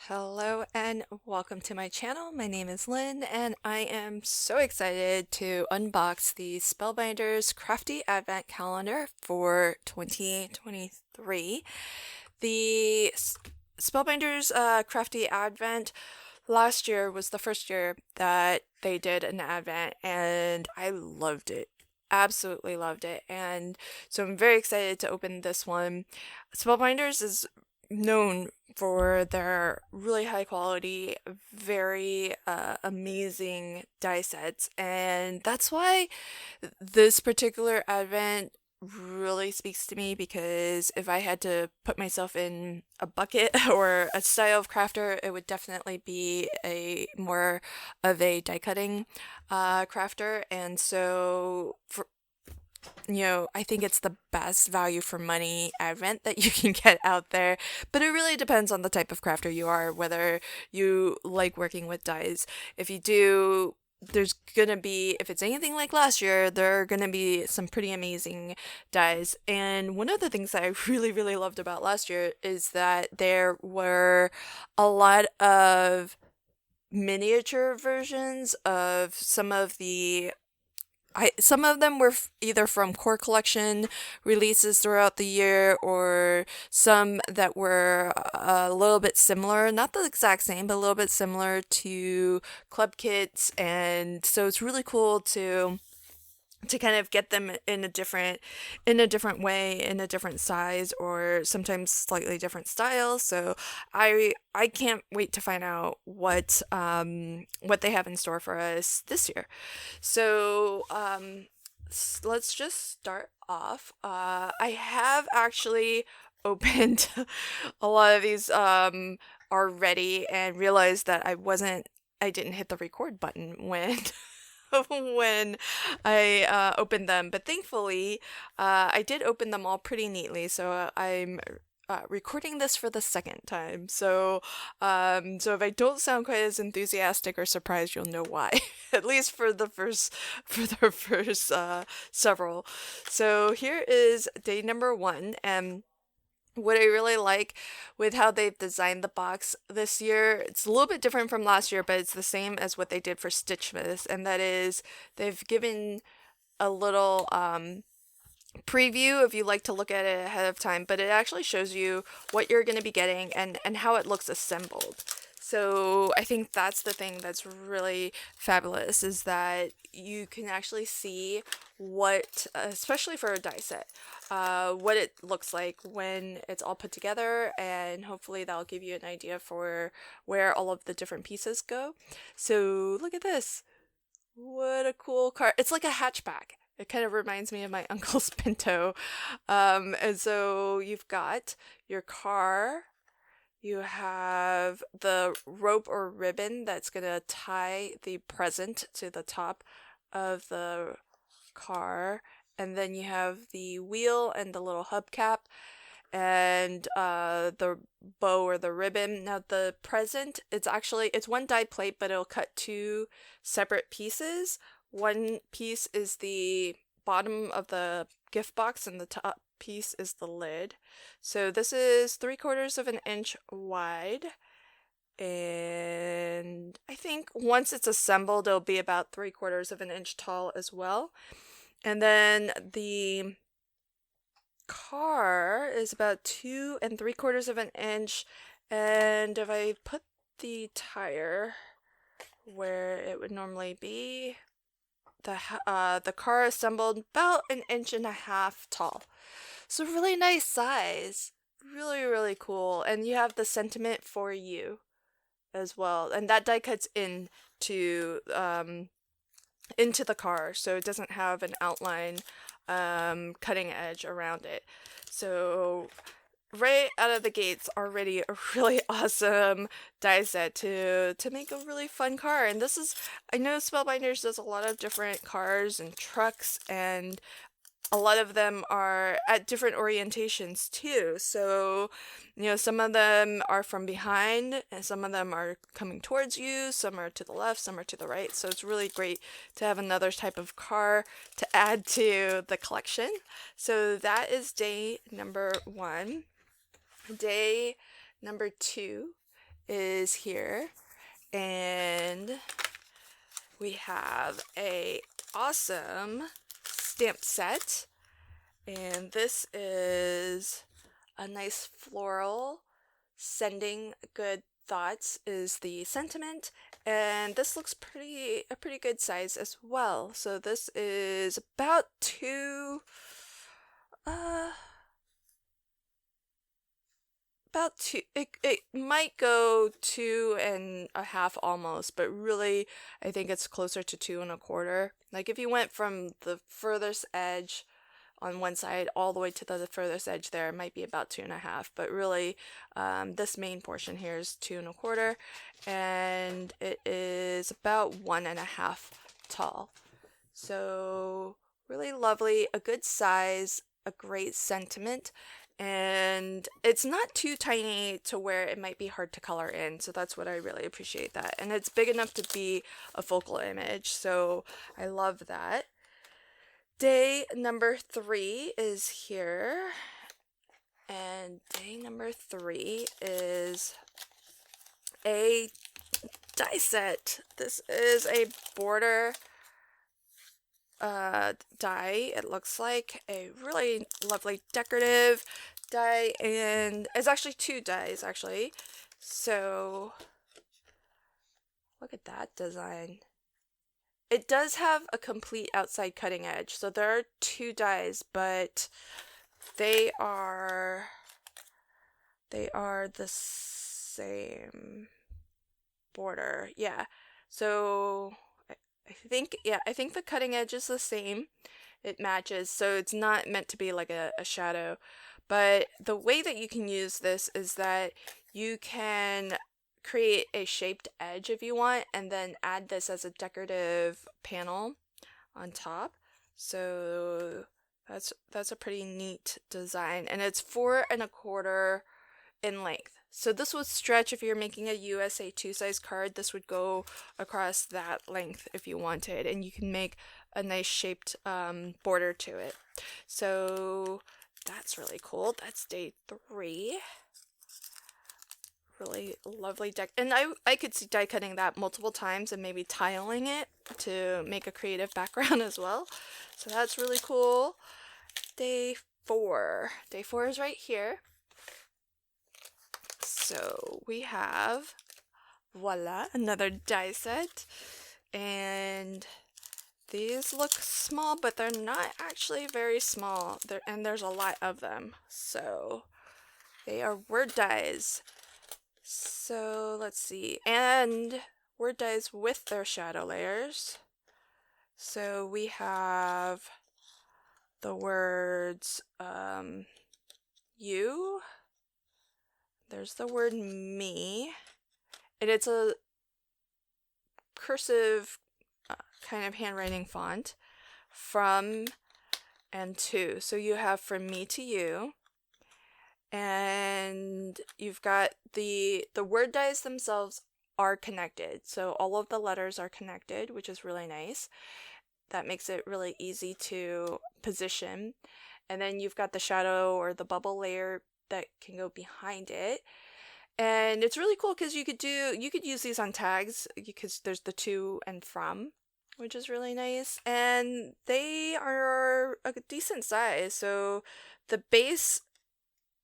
Hello and welcome to my channel. My name is Lynn and I am so excited to unbox the Spellbinders Crafty Advent Calendar for 2023. The Spellbinders Crafty Advent last year was the first year that they did an advent and I loved it. Absolutely loved it. And so I'm very excited to open this one. Spellbinders is known for their really high quality, very amazing die sets, and that's why this particular advent really speaks to me because if I had to put myself in a bucket or a style of crafter, it would definitely be a more of a die cutting crafter, and so for I think it's the best value for money advent that you can get out there. But it really depends on the type of crafter you are, whether you like working with dies. If you do, there's gonna be, if it's anything like last year, there are gonna be some pretty amazing dies. And one of the things that I really, really loved about last year is that there were a lot of miniature versions of some of them were either from core collection releases throughout the year or some that were a little bit similar, not the exact same, but a little bit similar to club kits. And so it's really cool to kind of get them in a different way, in a different size, or sometimes slightly different styles. So I can't wait to find out what they have in store for us this year. So let's just start off. I have actually opened a lot of these already and realized that I didn't hit the record button when when I opened them, but thankfully I did open them all pretty neatly, so I'm recording this for the second time. So if I don't sound quite as enthusiastic or surprised, you'll know why. At least for the first several. So here is day number one, and what I really like with how they've designed the box this year, it's a little bit different from last year, but it's the same as what they did for Stitchmas, and that is they've given a little preview if you like to look at it ahead of time, but it actually shows you what you're going to be getting and how it looks assembled. So I think that's the thing that's really fabulous is that you can actually see what, especially for a die set, what it looks like when it's all put together, and hopefully that'll give you an idea for where all of the different pieces go. So look at this. What a cool car. It's like a hatchback. It kind of reminds me of my uncle's Pinto. And so you've got your car, you have the rope or ribbon that's going to tie the present to the top of the car, and then you have the wheel and the little hubcap and the bow or the ribbon. Now the present, it's one die plate, but it'll cut two separate pieces. One piece is the bottom of the gift box and the top piece is the lid. So this is 3/4 of an inch wide, and I think once it's assembled it'll be about 3/4 of an inch tall as well. And then the car is about 2 3/4 of an inch, and if I put the tire where it would normally be, the car assembled about 1.5 inches tall. So really nice size. Really, really cool. And you have the sentiment for you as well. And that die cuts into the car, so it doesn't have an outline cutting edge around it. So right out of the gates already a really awesome die set to make a really fun car. And this is, I know Spellbinders does a lot of different cars and trucks, and a lot of them are at different orientations too. So, some of them are from behind and some of them are coming towards you, some are to the left, some are to the right. So it's really great to have another type of car to add to the collection. So that is day number one. Day number two is here, and we have a awesome stamp set, and this is a nice floral. Sending good thoughts is the sentiment, and this looks a pretty good size as well. So this is about uh two, it might go 2.5 almost, but really I think it's closer to 2.25. Like if you went from the furthest edge on one side all the way to the furthest edge there, it might be about 2.5, but really this main portion here is 2.25, and it is about 1.5 tall. So really lovely, a good size, a great sentiment, and it's not too tiny to where it might be hard to color in, so that's what I really appreciate that. And it's big enough to be a focal image, so I love that. Day number 3 is here, and day number 3 is a die set. This is a border die. It looks like a really lovely decorative die, and it's actually 2 dies actually. So look at that design. It does have a complete outside cutting edge, so there are 2 dies, but they are the same border. Yeah. So I think the cutting edge is the same. It matches, so it's not meant to be like a shadow. But the way that you can use this is that you can create a shaped edge if you want, and then add this as a decorative panel on top. So that's a pretty neat design, and it's 4.25 in length. So this would stretch if you're making a USA 2 size card. This would go across that length if you wanted, and you can make a nice shaped border to it. So that's really cool. That's day 3. Really lovely deck, and I could see die cutting that multiple times and maybe tiling it to make a creative background as well. So that's really cool. Day 4 is right here. So we have, voila, another die set, and these look small, but they're not actually very small. And there's a lot of them, so they are word dies. So let's see, and word dies with their shadow layers. So we have the words you, there's the word me, and it's a cursive kind of handwriting font, from and to. So you have from me to you. And you've got the word dies themselves are connected, so all of the letters are connected, which is really nice. That makes it really easy to position. And then you've got the shadow or the bubble layer that can go behind it, and it's really cool because you could use these on tags, because there's the to and from, which is really nice, and they are a decent size. So the base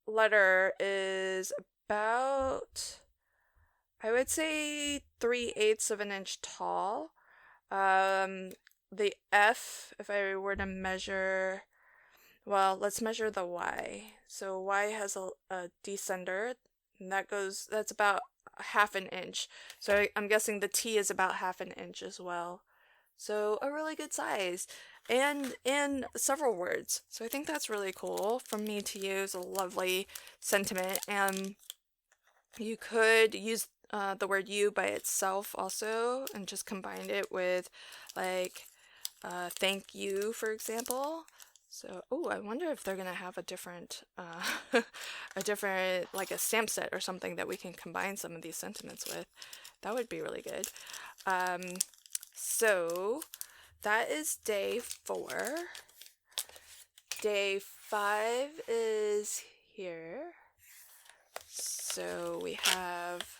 letter is about, I would say, 3/8 of an inch tall. The F, if I were to measure, well, let's measure the Y. So Y has a descender, and that's about 1/2 inch. So I'm guessing the T is about 1/2 inch as well. So a really good size, and in several words. So I think that's really cool. From me to you is a lovely sentiment, and you could use the word you by itself also, and just combine it with like thank you, for example. So, oh, I wonder if they're gonna have a different like a stamp set or something that we can combine some of these sentiments with. That would be really good. So that is day 4. Day 5 is here. So we have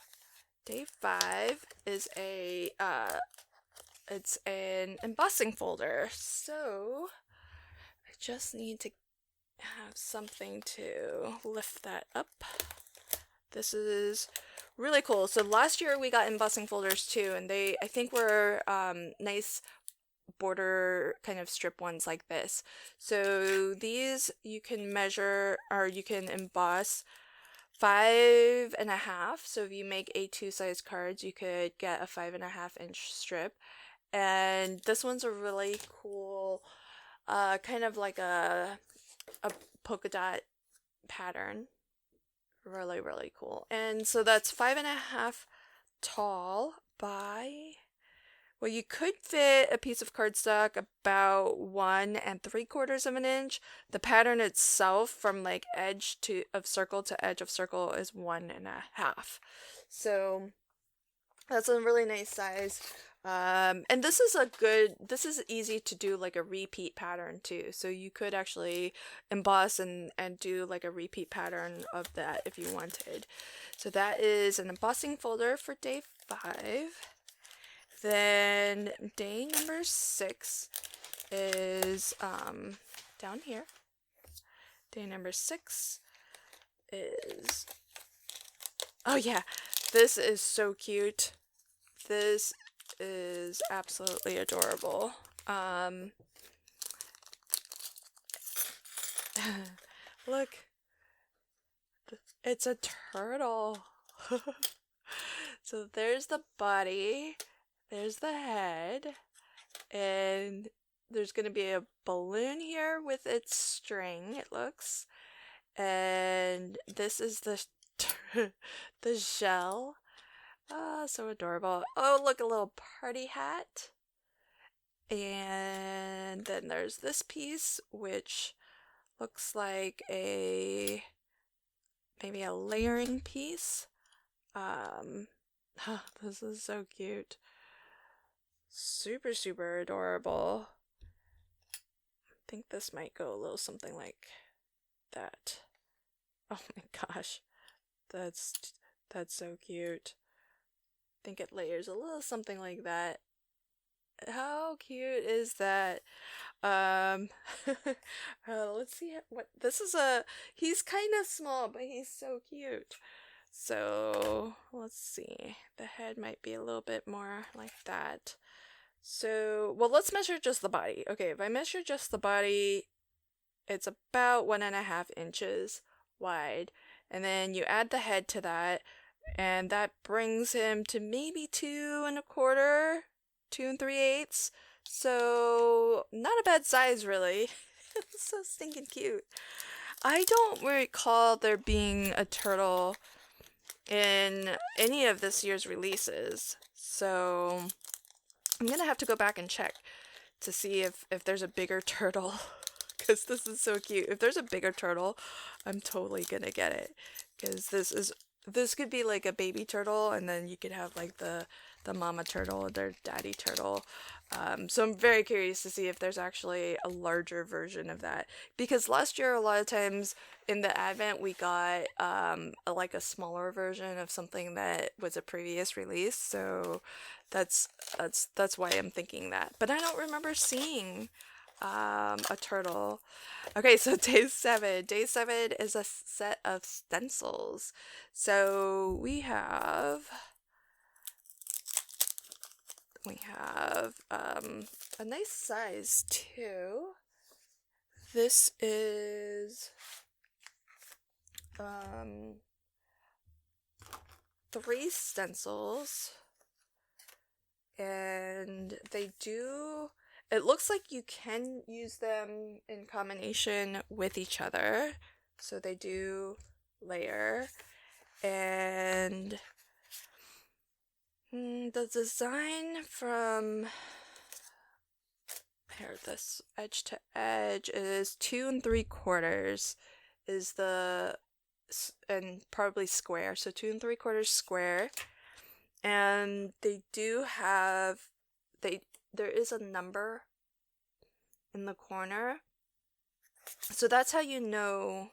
Day 5 is it's an embossing folder. So I just need to have something to lift that up. This is really cool. So last year we got embossing folders too, and I think were nice border kind of strip ones like this. So these you can measure, or you can emboss 5.5. So if you make A2 size cards, you could get a 5.5-inch strip. And this one's a really cool, kind of like a polka dot pattern. Really, really cool. And so that's 5.5 tall by, well, you could fit a piece of cardstock about 1.75 of an inch. The pattern itself from like edge of circle to edge of circle is 1.5. So that's a really nice size. And this is easy to do like a repeat pattern too. So you could actually emboss and do like a repeat pattern of that if you wanted. So that is an embossing folder for day 5. Then day number 6 is down here. Day number 6 is, oh yeah, this is so cute. This is absolutely adorable. Look, it's a turtle. So there's the body, there's the head, and there's going to be a balloon here with its string, it looks. And this is the the shell. Oh, so adorable. Oh, look, a little party hat. And then there's this piece, which looks like maybe a layering piece. This is so cute. Super, super adorable. I think this might go a little something like that. Oh my gosh. That's so cute. I think it layers a little something like that. How cute is that? Let's see what this is. He's kind of small, but he's so cute. So let's see. The head might be a little bit more like that. So, well, let's measure just the body. Okay, if I measure just the body, it's about 1.5 inches wide. And then you add the head to that, and that brings him to maybe 2.25, 2 3/8. So, not a bad size, really. It's so stinking cute. I don't recall there being a turtle in any of this year's releases. So, I'm gonna have to go back and check to see if there's a bigger turtle. Because this is so cute. If there's a bigger turtle, I'm totally gonna get it. Because this could be like a baby turtle, and then you could have like the mama turtle, their daddy turtle. So I'm very curious to see if there's actually a larger version of that. Because last year, a lot of times in the Advent, we got like a smaller version of something that was a previous release. So that's why I'm thinking that. But I don't remember seeing a turtle. Okay, so day 7. Day 7 is a set of stencils. So we have a nice size too. This is 3 stencils, and it looks like you can use them in combination with each other, so they do layer. And the design from here, this edge to edge is 2 3/4 is and probably square, so 2 3/4 square. And they do have, there is a number in the corner, so that's how you know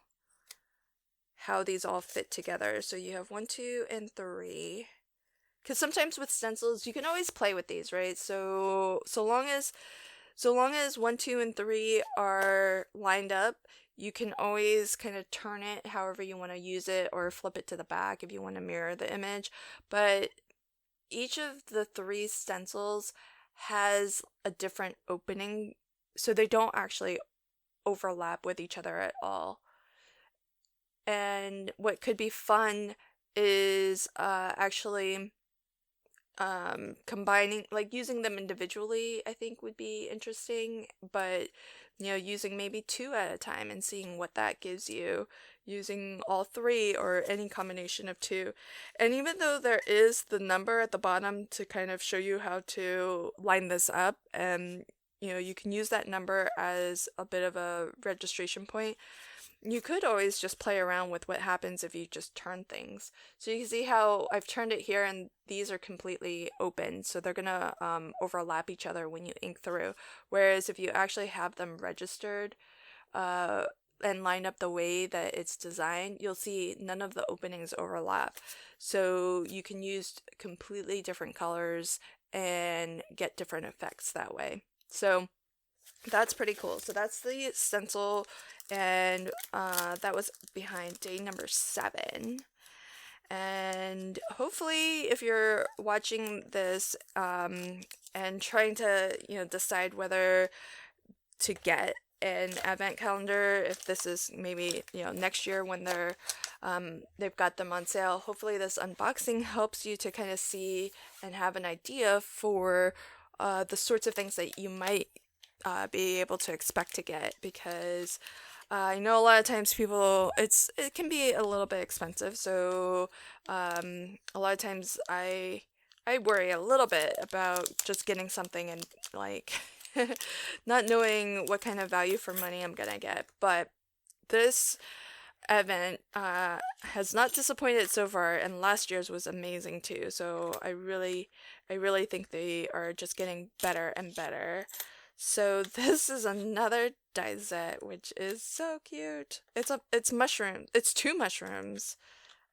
how these all fit together. So you have 1 2 and 3, because sometimes with stencils you can always play with these, right? So long as 1, 2, and 3 are lined up, you can always kind of turn it however you want to use it, or flip it to the back if you want to mirror the image. But each of the 3 stencils has a different opening, so they don't actually overlap with each other at all. And what could be fun is actually combining, like using them individually, I think would be interesting, but using maybe 2 at a time and seeing what that gives you, using all 3 or any combination of 2. And even though there is the number at the bottom to kind of show you how to line this up, and you can use that number as a bit of a registration point, you could always just play around with what happens if you just turn things. So you can see how I've turned it here and these are completely open, so they're gonna overlap each other when you ink through. Whereas if you actually have them registered and lined up the way that it's designed, you'll see none of the openings overlap. So you can use completely different colors and get different effects that way. So that's pretty cool. So that's the stencil, and that was behind day number 7. And hopefully, if you're watching this and trying to decide whether to get an advent calendar, if this is maybe next year when they've got them on sale, hopefully this unboxing helps you to kind of see and have an idea for the sorts of things that you might be able to expect to get, because I know a lot of times it can be a little bit expensive, so a lot of times I worry a little bit about just getting something and like not knowing what kind of value for money I'm gonna get. But this event has not disappointed so far, and last year's was amazing too, so I really think they are just getting better and better. So this is another die set, which is so cute. It's mushroom. It's 2 mushrooms,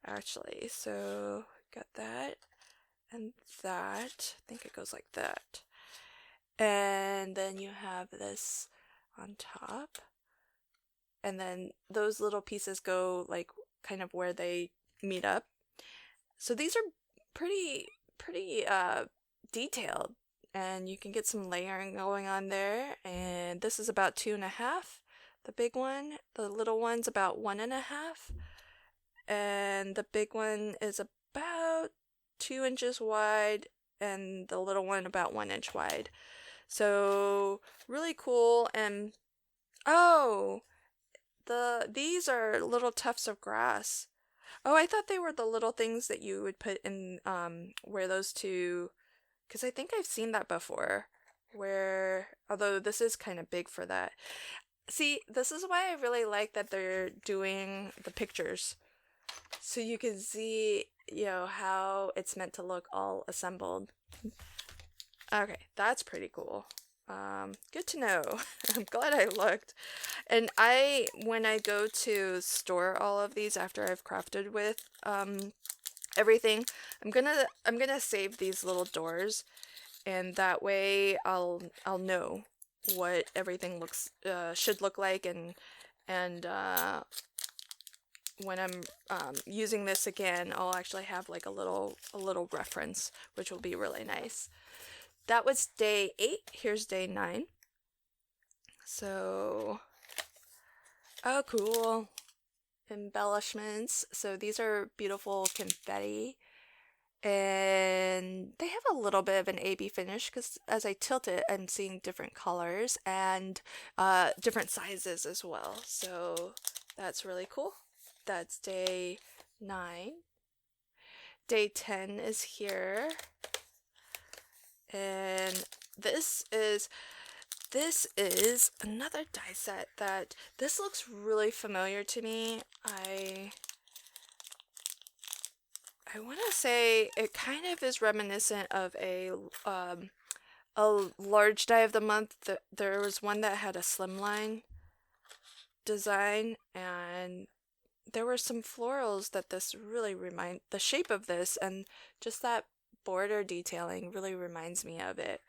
actually. So got that and that. I think it goes like that. And then you have this on top. And then those little pieces go like kind of where they meet up. So these are pretty detailed. And you can get some layering going on there. And this is about 2.5. The big one. The little one's about 1.5. And the big one is about 2 inches wide, and the little one about 1 inch wide. So really cool. And these are little tufts of grass. Oh, I thought they were the little things that you would put in where those two. Because I think I've seen that before, although this is kind of big for that. See, this is why I really like that they're doing the pictures. So you can see, how it's meant to look all assembled. Okay, that's pretty cool. Good to know. I'm glad I looked. And when I go to store all of these after I've crafted with, everything, I'm gonna save these little doors, and that way I'll know what everything should look like, and when I'm using this again, I'll actually have like a little reference, which will be really nice. That was day 8. Here's day 9. So, oh cool. Embellishments. So these are beautiful confetti, and they have a little bit of an AB finish because as I tilt it, I'm seeing different colors and different sizes as well. So that's really cool. That's day 9. Day 10 is here, and this is another die set that this looks really familiar to me. I want to say it kind of is reminiscent of a large die of the month. There was one that had a slimline design, and there were some florals that this really the shape of this and just that border detailing really reminds me of it.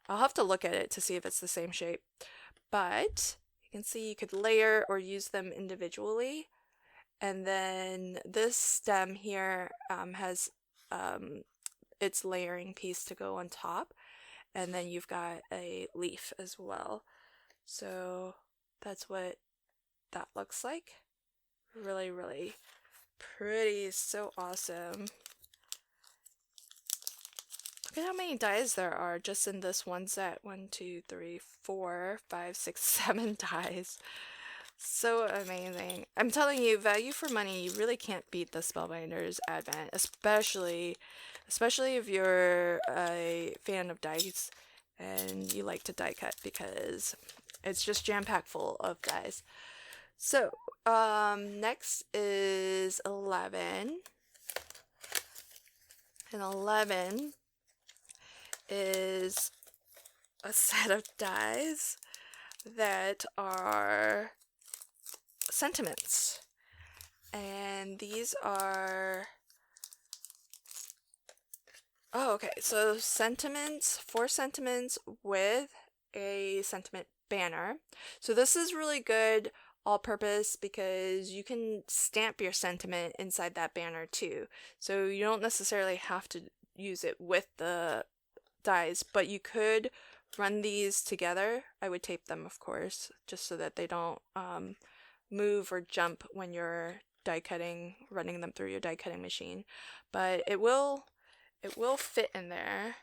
I'll have to look at it to see if it's the same shape. But you can see you could layer or use them individually. And then this stem here has its layering piece to go on top. And then you've got a leaf as well. So that's what that looks like. Really, really pretty. So awesome. Look at how many dies there are just in this one set. 1, 2, 3, 4, 5, 6, 7 dies. So amazing. I'm telling you, value for money, you really can't beat the Spellbinders Advent, especially if you're a fan of dice and you like to die cut, because it's just jam-packed full of dies. So, next is 11. And 11 is a set of dies that are sentiments, and these are so sentiments, 4 sentiments with a sentiment banner. So this is really good all-purpose because you can stamp your sentiment inside that banner too, so you don't necessarily have to use it with the dies, but you could run these together. I would tape them, of course, just so that they don't move or jump when you're die cutting, running them through your die cutting machine. But it will fit in there,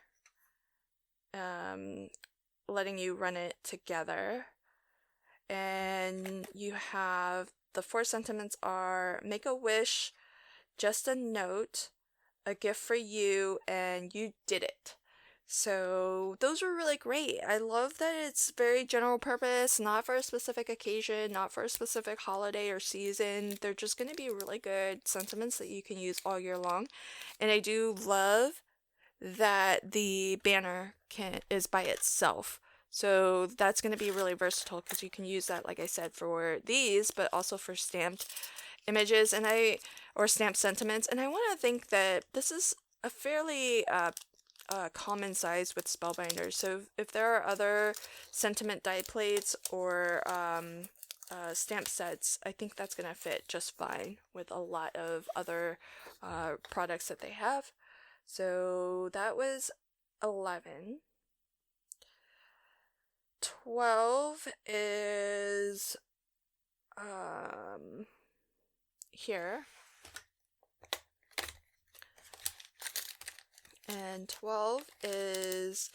letting you run it together. And you have the 4 sentiments are make a wish, just a note, a gift for you, and you did it. So those are really great. I love that it's very general purpose, not for a specific occasion, not for a specific holiday or season. They're just going to be really good sentiments that you can use all year long. And I do love that the banner is by itself. So that's going to be really versatile because you can use that, like I said, for these, but also for stamped images or stamped sentiments. And I want to think that this is a fairly common size with Spellbinders. So if there are other sentiment die plates or stamp sets, I think that's going to fit just fine with a lot of other products that they have. So that was 11. 12 is here. And 12 is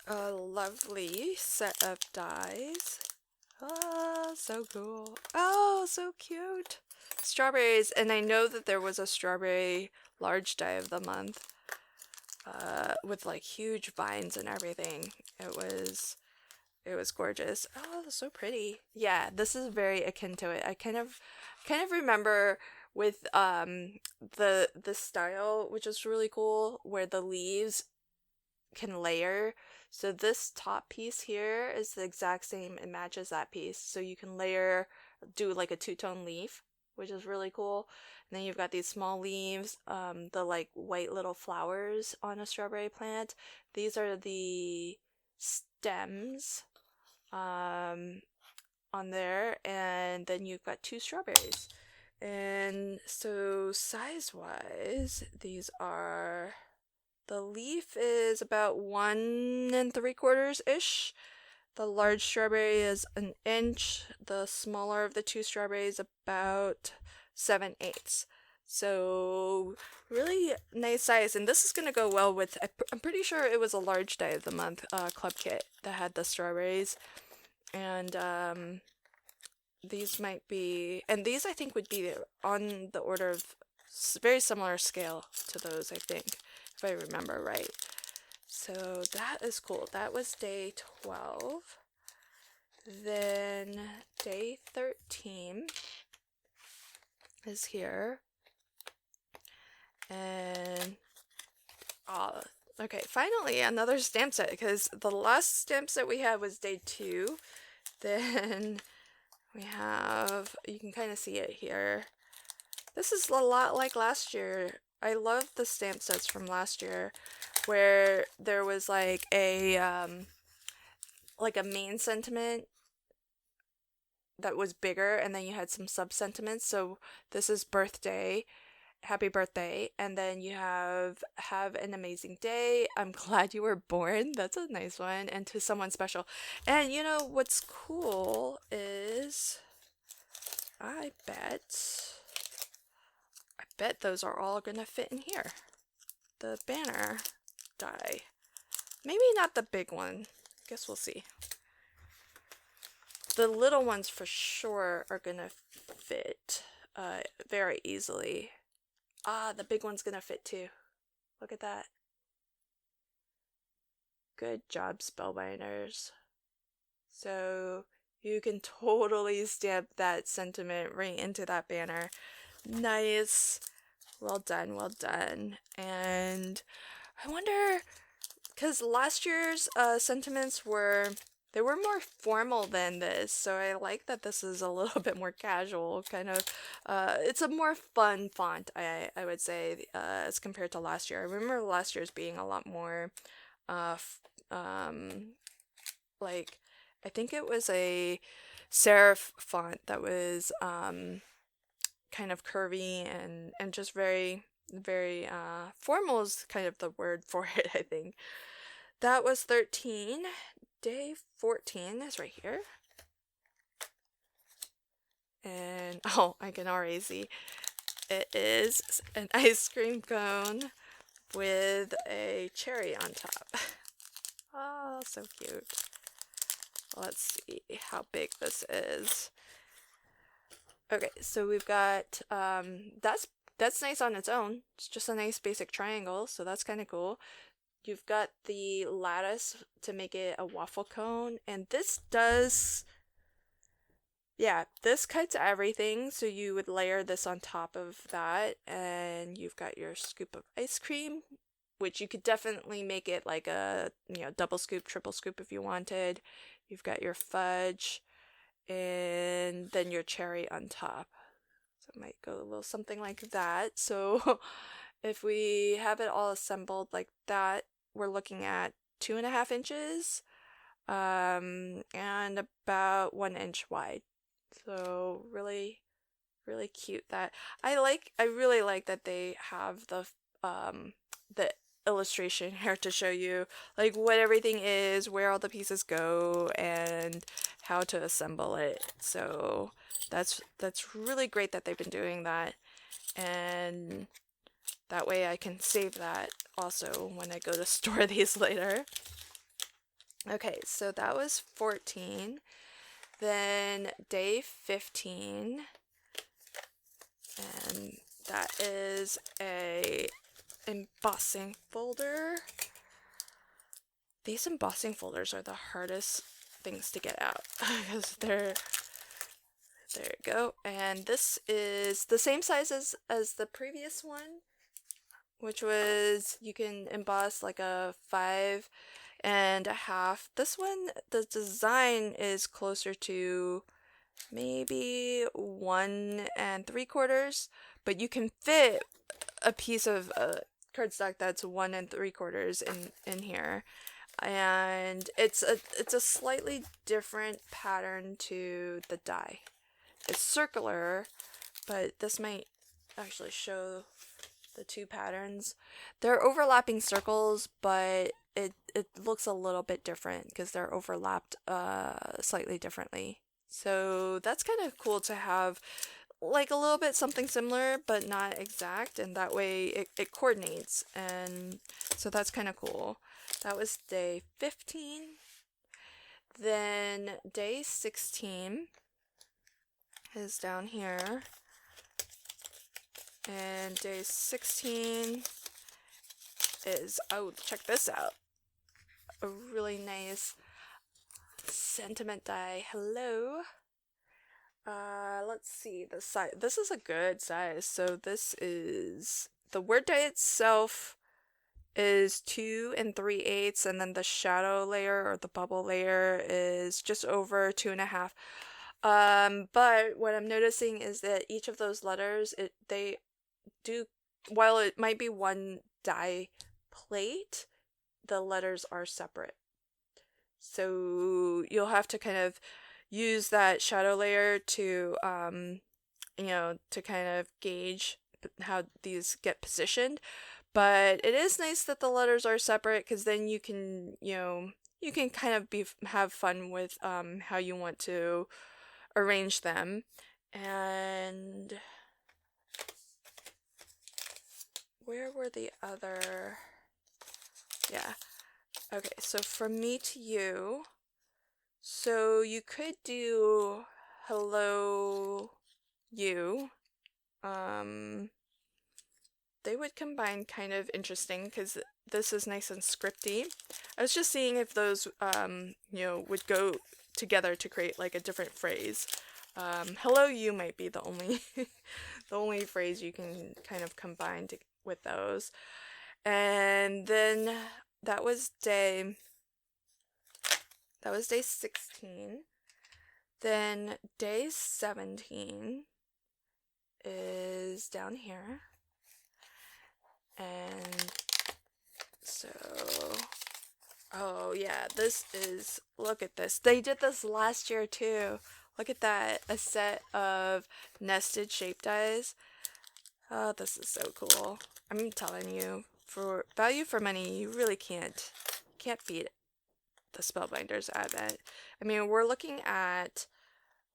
a lovely set of dies. Oh, so cool. Oh, so cute. Strawberries, and I know that there was a strawberry large die of the month with like huge vines and everything. It was gorgeous. Oh, that's so pretty. Yeah, this is very akin to it. I kind of remember with the style, which is really cool, where the leaves can layer. So this top piece here is the exact same, it matches that piece. So you can do like a 2-tone leaf, which is really cool. And then you've got these small leaves, the like white little flowers on a strawberry plant. These are the stems on there, and then you've got 2 strawberries. And so size-wise, the leaf is about 1 3/4-ish. The large strawberry is 1 inch. The smaller of the 2 strawberries about 7/8. So really nice size, and this is gonna go well with. I'm pretty sure it was a large die of the month club kit that had the strawberries, and these might be, and these I think would be on the order of very similar scale to those, I think, if I remember right. So that is cool. That was day 12. Then day 13 is here. And okay, finally another stamp set, because the last stamp set we had was day 2. Then we have, you can kind of see it here. This is a lot like last year, I love the stamp sets from last year where there was like a main sentiment that was bigger, and then you had some sub sentiments. So this is birthday, happy birthday, and then you have an amazing day, I'm glad you were born. That's a nice one. And to someone special. And you know what's cool is I bet those are all gonna fit in here. The banner die. Maybe not the big one. Guess we'll see. The little ones for sure are gonna fit very easily. The big one's gonna fit too. Look at that. Good job, Spellbinders. So you can totally stamp that sentiment right into that banner. Nice. Well done, well done. And I wonder, because last year's sentiments were more formal than this, so I like that this is a little bit more casual, kind of. It's a more fun font, I would say, as compared to last year. I remember last year's being a lot more, like, I think it was a serif font that was kind of curvy and just very, very formal is kind of the word for it, I think. That was 13. Day 14 is right here. And, oh, I can already see. It is an ice cream cone with a cherry on top. Oh, so cute. Let's see how big this is. Okay, so we've got, that's nice on its own. It's just a nice basic triangle, so that's kind of cool. You've got the lattice to make it a waffle cone, and this does, yeah, this cuts everything, so you would layer this on top of that, and you've got your scoop of ice cream, which you could definitely make it like a, double scoop, triple scoop if you wanted. You've got your fudge, and then your cherry on top. So it might go a little something like that. So if we have it all assembled like that, we're looking at 2.5 inches, and about 1 inch wide. So really, really cute. That I really like that they have the illustration here to show you like what everything is, where all the pieces go, and how to assemble it. So that's really great that they've been doing that, and that way I can save that also when I go to store these later. Okay, so that was 14. Then day 15, and that is a embossing folder. These embossing folders are the hardest things to get out because there you go. And this is the same size as the previous one, which was, you can emboss like a 5.5. This one, the design is closer to maybe 1 3/4, but you can fit a piece of cardstock that's 1 3/4 in here, and it's a slightly different pattern to the die. It's circular, but this might actually show the two patterns. They're overlapping circles, but it looks a little bit different because they're overlapped slightly differently. So that's kind of cool to have like a little bit something similar but not exact, and that way it coordinates, and so that's kind of cool. That was day 15. Then day 16 is down here, and day 16 is, oh, check this out, a really nice sentiment die. Hello. Let's see the size. This is a good size. So this is, the word die itself is 2 3/8, and then the shadow layer or the bubble layer is just over 2.5. But what I'm noticing is that each of those letters, they do while it might be one die plate, the letters are separate. So you'll have to kind of use that shadow layer to, to kind of gauge how these get positioned. But it is nice that the letters are separate, because then you can, you can kind of have fun with how you want to arrange them. And where were the other? Yeah. Okay, so from me to you. So you could do hello you. They would combine kind of interesting, because this is nice and scripty. I was just seeing if those, would go together to create like a different phrase. Hello you might be the only, the only phrase you can kind of combine with those. And then that was day 16. Then day 17 is down here. And so, oh yeah, look at this. They did this last year too. Look at that, a set of nested shape dies. Oh, this is so cool. I'm telling you, for value for money, you really can't beat the Spellbinders Advent. I mean, we're looking at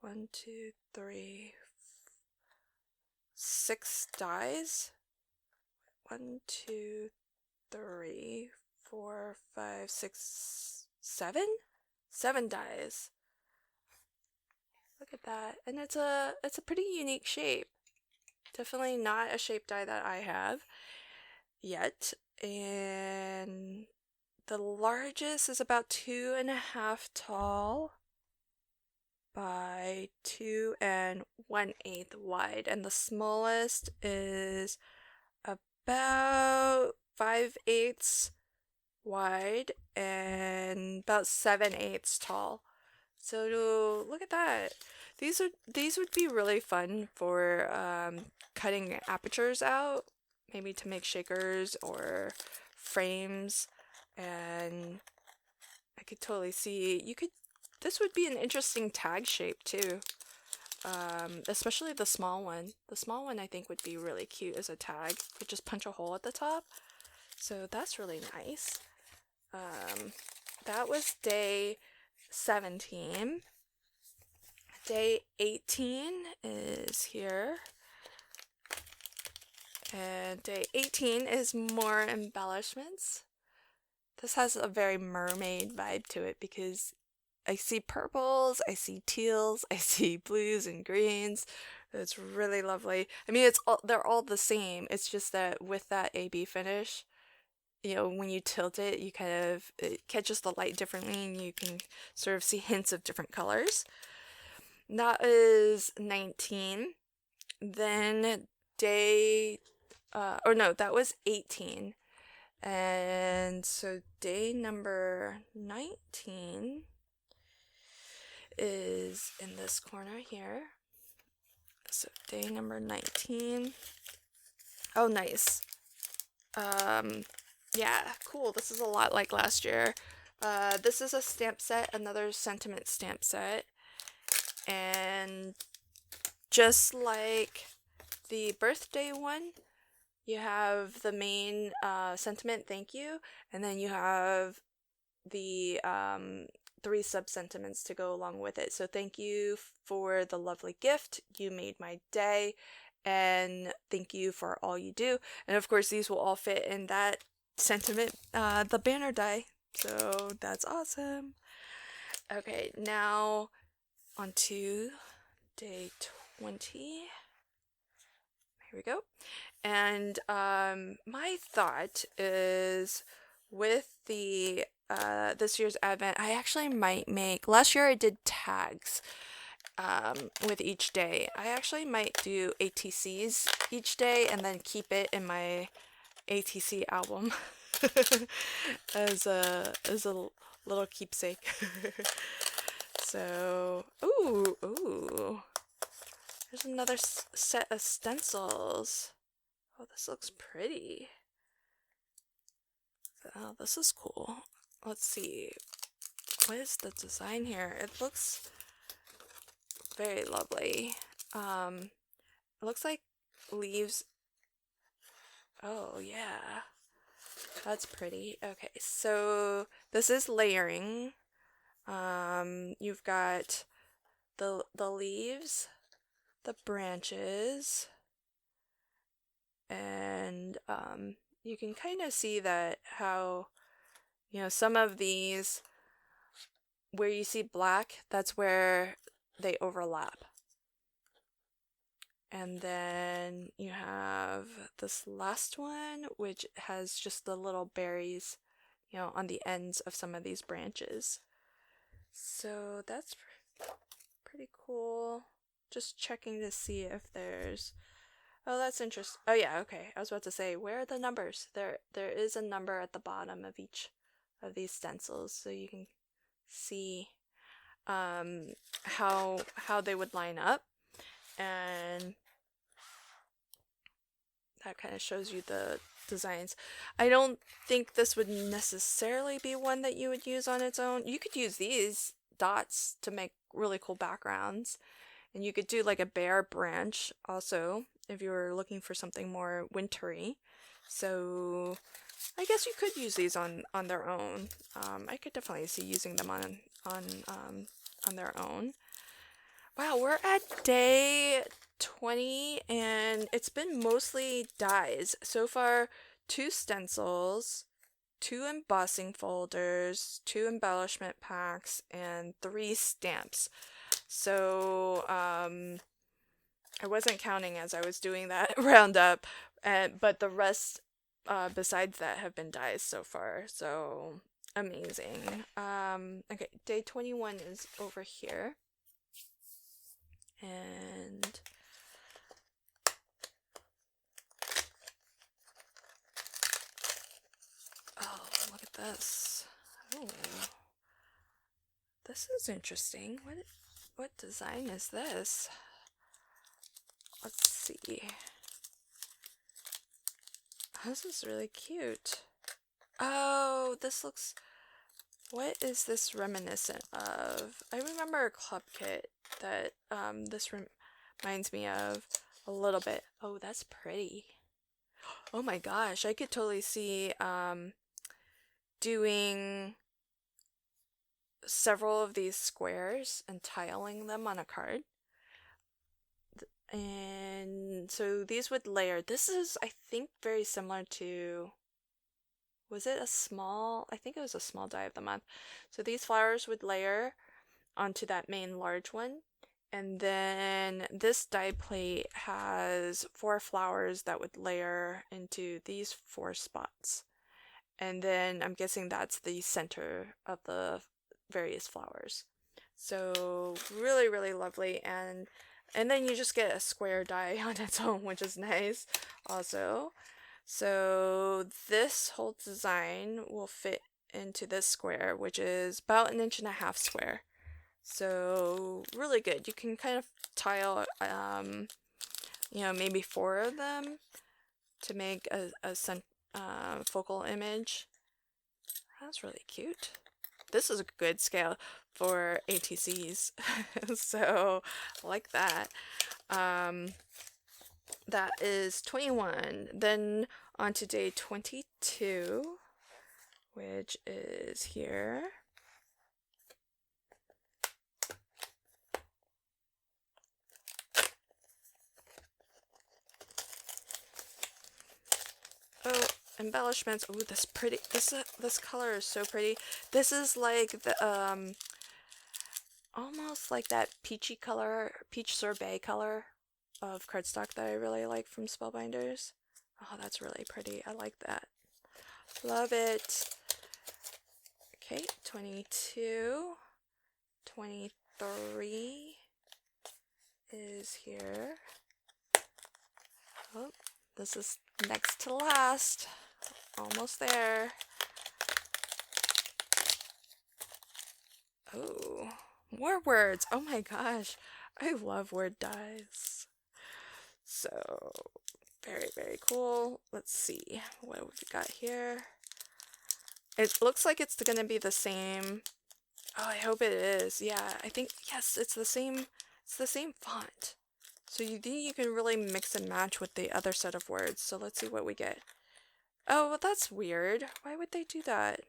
1, 2, 3, 6 dies. 1, 2, 3, 4, 5, 6, 7? 7 dies. Look at that. And it's a pretty unique shape. Definitely not a shape die that I have yet. And the largest is about 2.5 tall by 2 1/8 wide. And the smallest is about 5/8 wide and about 7/8 tall. So look at that. These would be really fun for cutting apertures out, maybe to make shakers or frames. And I could totally see this would be an interesting tag shape too. Especially the small one. The small one I think would be really cute as a tag. You could just punch a hole at the top. So that's really nice. That was day 17. Day 18 is here. And day 18 is more embellishments. This has a very mermaid vibe to it, because I see purples, I see teals, I see blues and greens. It's really lovely. I mean, they're all the same. It's just that with that AB finish, when you tilt it, it catches the light differently, and you can sort of see hints of different colors. That is 19. Then that was 18. And so day number 19 is in this corner here. So day number 19. Oh, nice. Yeah, cool. This is a lot like last year. This is a stamp set, another sentiment stamp set. And just like the birthday one, you have the main sentiment, thank you, and then you have the 3 sub-sentiments to go along with it. So thank you for the lovely gift, you made my day, and thank you for all you do. And of course these will all fit in that sentiment, the banner die. So that's awesome. Okay, now on to day 20. Here we go. And my thought is, with the this year's Advent, I actually might make, last year I did tags with each day. I actually might do ATCs each day and then keep it in my ATC album as a little keepsake. So, ooh, there's another set of stencils. Oh, this looks pretty. Oh, this is cool. Let's see. What is the design here? It looks very lovely. It looks like leaves. Oh, yeah. That's pretty. Okay, so this is layering. You've got the leaves, the branches, and you can kind of see that how, you know, some of these where you see black, that's where they overlap. And then you have this last one, which has just the little berries, you know, on the ends of some of these branches. So that's pretty cool. Just checking to see if there's... Oh, that's interesting. Oh yeah, okay. I was about to say, where are the numbers? There is a number at the bottom of each of these stencils, so you can see how they would line up, and that kind of shows you the designs. I don't think this would necessarily be one that you would use on its own. You could use these dots to make really cool backgrounds, and you could do like a bare branch also if you were looking for something more wintry. So I guess you could use these on their own. I could definitely see using them on their own. Wow, we're at day 20 and it's been mostly dies. So far, 2 stencils, 2 embossing folders, 2 embellishment packs, and 3 stamps. So, I wasn't counting as I was doing that roundup, but the rest, besides that, have been dies so far. So, amazing. Okay, day 21 is over here. And oh, look at this. Oh, this is interesting. What design is this? Let's see. This is really cute. Oh, this looks... What is this reminiscent of? I remember a club kit that this reminds me of a little bit. Oh, that's pretty. Oh my gosh, I could totally see doing several of these squares and tiling them on a card. And so these would layer. This is, I think, very similar to... Was it a small? I think it was a small die of the month. So these flowers would layer onto that main large one. And then this die plate has 4 flowers that would layer into these 4 spots. And then I'm guessing that's the center of the various flowers. So really, really lovely. And then you just get a square die on its own, which is nice also. So this whole design will fit into this square, which is about 1.5 inches square. So really good. You can kind of tile, you know, maybe 4 of them to make a focal image. That's really cute. This is a good scale for ATCs, so I like that. That is 21. Then on to day 22, which is here. Oh, embellishments. Oh, this pretty. This color is so pretty. This is like the almost like that peachy color, peach sorbet color of cardstock that I really like from Spellbinders. Oh, that's really pretty. I like that. Love it. Okay, 22. 23 is here. Oh, this is next to last. Almost there. Oh, more words. Oh my gosh. I love word dies. So very, very cool. Let's see what we've got here. It looks like it's going to be the same. Oh, I hope it is. Yeah, I think, yes, it's the same. It's the same font. So you think you can really mix and match with the other set of words. So let's see what we get. Oh, well, that's weird. Why would they do that?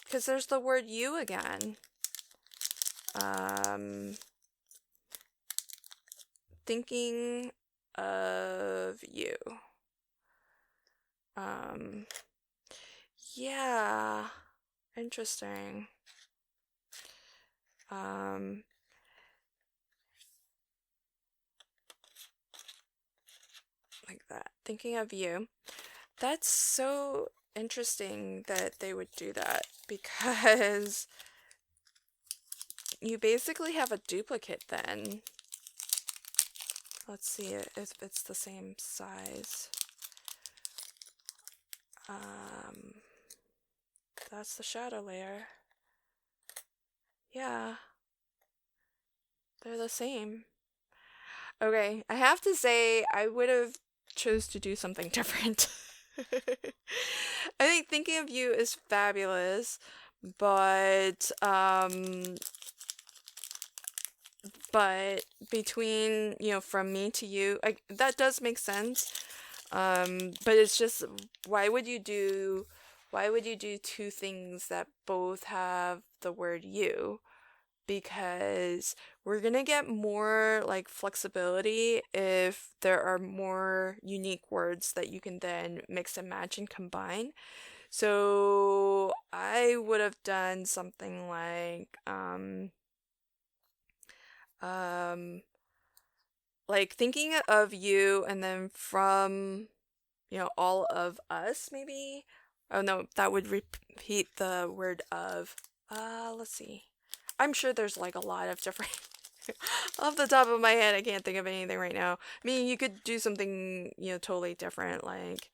Because there's the word you again. Thinking of you. Yeah. Interesting. Like that. Thinking of you. That's so interesting that they would do that because you basically have a duplicate then. Let's see if it's the same size. That's the shadow layer. Yeah. They're the same. Okay, I have to say I would have chose to do something different. I think thinking of you is fabulous, but between, from me to you, that does make sense. But it's just, why would you do two things that both have the word you? Because we're gonna get more like flexibility if there are more unique words that you can then mix and match and combine. So I would have done something like thinking of you and then from, all of us maybe. Oh no, that would repeat the word of. Let's see. I'm sure there's like a lot of different. Off the top of my head, I can't think of anything right now. I mean, you could do something, totally different. Like,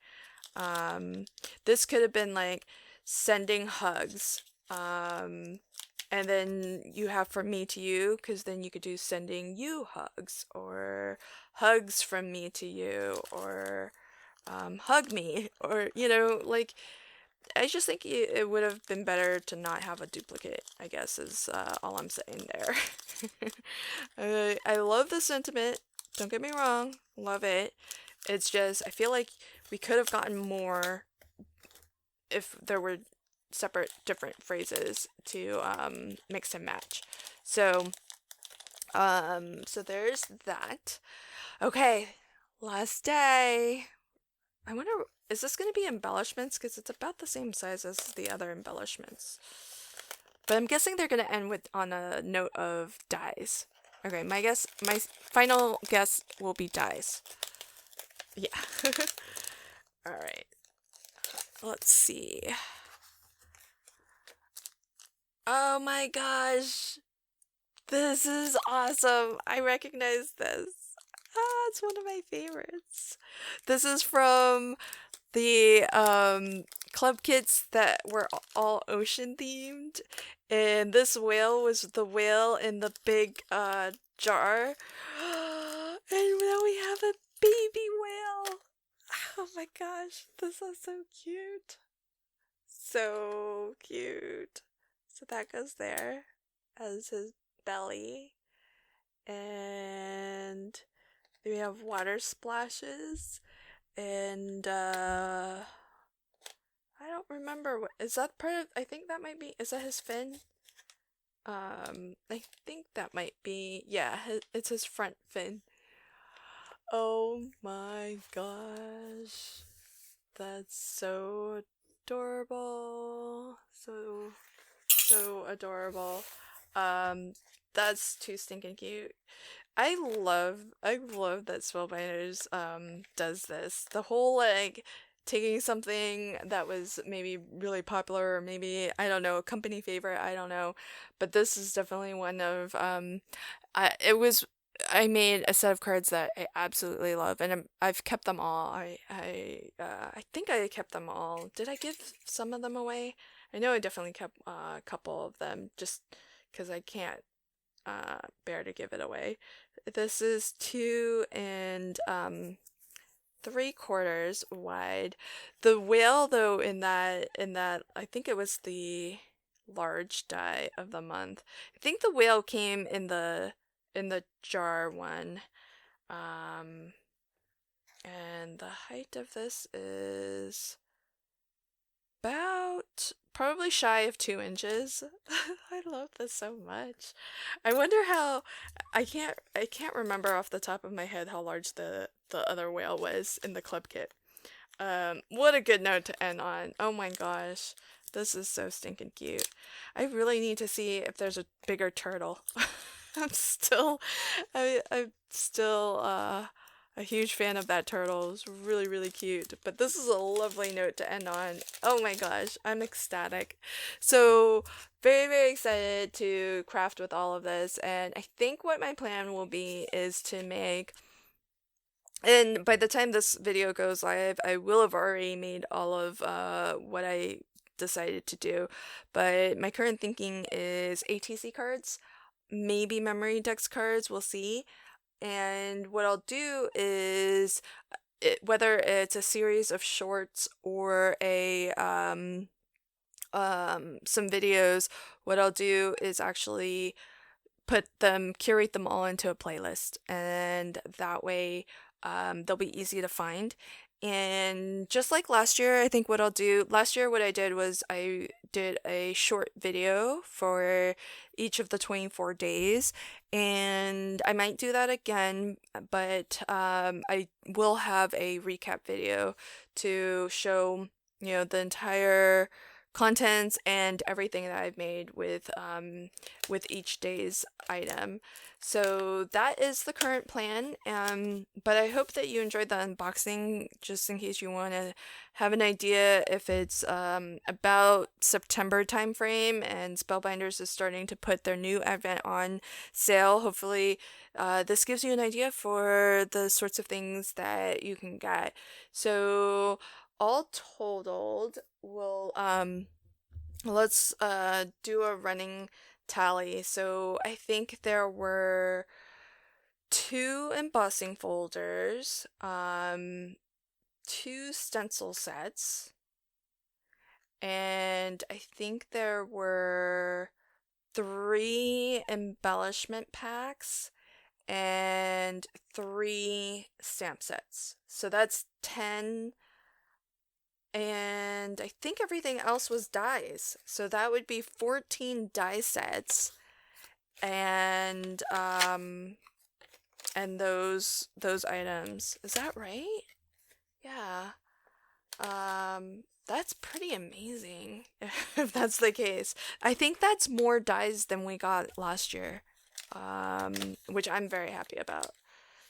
this could have been like sending hugs. And then you have from me to you, because then you could do sending you hugs, or hugs from me to you, or hug me, or, like, I just think it would have been better to not have a duplicate, I guess, is all I'm saying there. I love the sentiment, don't get me wrong, love it. It's just, I feel like we could have gotten more if there were separate, different phrases to mix and match. So there's that. Okay, last day. I wonder, is this going to be embellishments? Because it's about the same size as the other embellishments. But I'm guessing they're going to end on a note of dies. Okay, my final guess will be dies. Yeah. All right. Let's see. Oh my gosh. This is awesome. I recognize this. It's one of my favorites. This is from the club kits that were all ocean themed, and this whale was the whale in the big jar. And now we have a baby whale. Oh my gosh, this is so cute. So cute. So that goes there as his belly. And we have water splashes. And I don't remember what is that part of. I think that might be. Is that his fin? I think that might be. Yeah, it's his front fin. Oh my gosh, that's so adorable. So adorable. That's too stinking cute. I love that Spellbinders does this. The whole like taking something that was maybe really popular or maybe, I don't know, a company favorite, I don't know. But this is definitely one of I made a set of cards that I absolutely love, and I've kept them all. I think I kept them all. Did I give some of them away? I know I definitely kept a couple of them just because I can't bear to give it away. This is 2 3/4 wide. The whale, though, in that I think it was the large die of the month. I think the whale came in the jar one. Um, and the height of this is about probably shy of 2 inches. I love this so much. I wonder how I can't remember off the top of my head how large the other whale was in the club kit. What a good note to end on. Oh my gosh. This is so stinking cute. I really need to see if there's a bigger turtle. I'm still I'm still a huge fan of that turtle. It's really, really cute. But this is a lovely note to end on. Oh my gosh, I'm ecstatic. So, very, very excited to craft with all of this. And I think what my plan will be is to make, and by the time this video goes live, I will have already made all of what I decided to do. But my current thinking is ATC cards, maybe memory dex cards, we'll see. And what I'll do is, whether it's a series of shorts or some videos, what I'll do is actually curate them all into a playlist, and that way they'll be easy to find. And just like last year, I think last year what I did was I did a short video for each of the 24 days, and I might do that again, but I will have a recap video to show, the entire contents and everything that I've made with each day's item. So that is the current plan. But I hope that you enjoyed the unboxing, just in case you want to have an idea if it's about September timeframe and Spellbinders is starting to put their new advent on sale. Hopefully, this gives you an idea for the sorts of things that you can get. So all totaled, let's do a running tally. So I think there were 2 embossing folders, 2 stencil sets, and I think there were 3 embellishment packs and 3 stamp sets. So that's 10. And I think everything else was dies. So that would be 14 die sets. And those items. Is that right? Yeah. That's pretty amazing if that's the case. I think that's more dies than we got last year. Which I'm very happy about.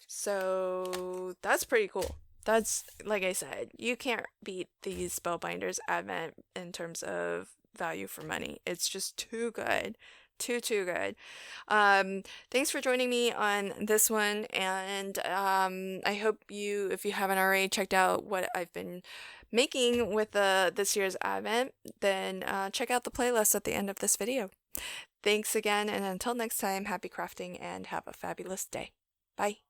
So that's pretty cool. That's, like I said, you can't beat these Spellbinders Advent in terms of value for money. It's just too good. Too good. Thanks for joining me on this one, and I hope if you haven't already checked out what I've been making with this year's Advent, then check out the playlist at the end of this video. Thanks again, and until next time, happy crafting and have a fabulous day. Bye.